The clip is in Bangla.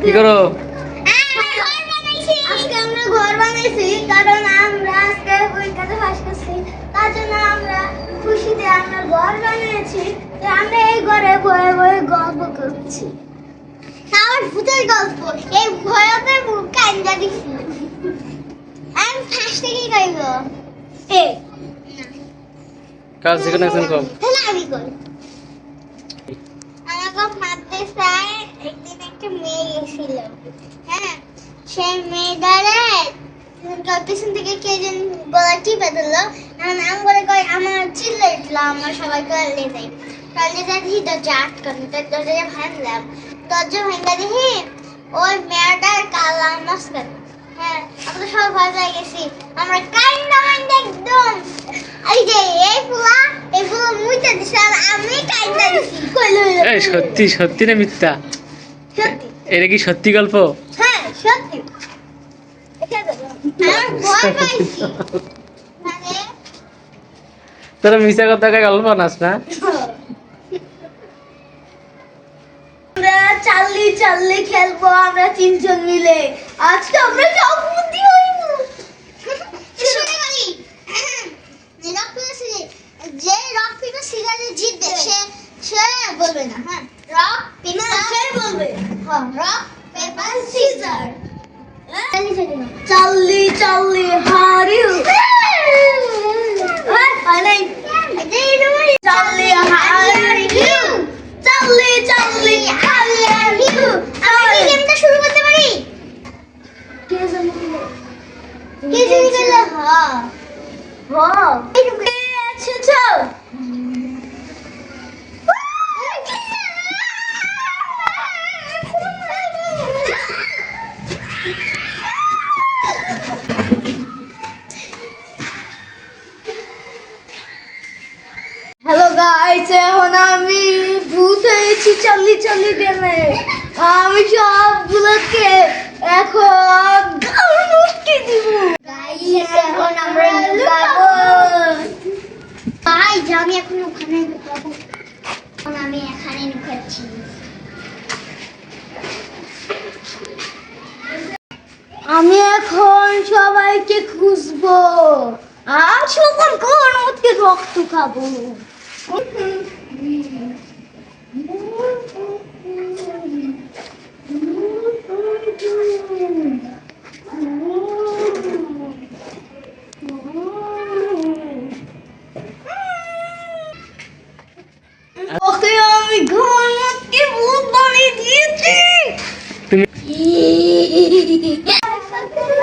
কি করো? আজকে আমরা ঘর বানাইছি কারণ আমরা আজকে পরীক্ষাতে পাস করছি, তার জন্য আমরা খুশিতে আমরা ঘর বানিয়েছি। আমরা এই ঘরে বয়ে বয়ে গল্প করছি। আমার ভূতের গল্প, এই ভয়তে মুখ কান্দা দিছি। আমি ফার্স্টে কি কইব? এ কাজ যেখানে আছেন কম। তাহলে আমি কই। আমাকে মাদ্রাসায় একদিন একটা মেয়ে গেছিল। হ্যাঁ, সেই মেয়েটারে পিছন থেকে কে যেন গলা টিপে দিল। নাম করে কয় আমার চিল্লাই দিল, আমরা সবাই টয়লেটে যাই। টয়লেটে যাই দেখি দরজা আটকানো, তার দরজা ভাঙলাম। দরজা ভাঙা দেখি ওই মেয়েটার কালা মাস্কার। হ্যাঁ, আমরা সবাই ভয় পেয়ে গেছি। আমরা কান্না কান্না একদম এই যে এই ফুলা মুইতে দিছে আর আমি কান্না দিছি। এই সত্যি সত্যি না মিথ্যা? সত্যি। এটা কি সত্যি গল্প? হ্যাঁ সত্যি। আমার ভয় পাইছি। মানে তোরা মিশা কথা কয়ে গল্প নাস না? আমরা চাল্লি চাল্লি খেলবো আমরা তিনজন মিলে। আজকে আমরা সব বুদ্ধি হইব। শুনে বলি যে রক পেপার সিজারে জিতবে সে বলবে না। হ্যাঁ, রক পেপার সে বলবে। হ্যাঁ, রক পেপার সিজার। চাল্লি চাল্লি হারিউ চাল্লি হারিউ চাল্লি চাল্লি হারিউ। আমি কি গেমটা শুরু করতে পারি? কে জানি গেল? হ্যাঁ হ্যাঁ আচ্ছা চল। হ্যালো গাইস, এখন আমি ভূত হয়েছি চাল্লি চাল্লি গেমে। আমি সবগুলোকে এখন মুক্তি দিব। গাইস, এখন আমরা লুকাবো। গাইস, আমি এখন ওখানে লুকাবো। এখন আমি এখানে লুকাচ্ছি। আমি এখন সবাইকে খুঁজবো আর সকল কোন মতকে রক্ত খাবো। ওকে আমি ঘর মতকে ভূত বানিয়ে দিয়েছি। তুমি Yes!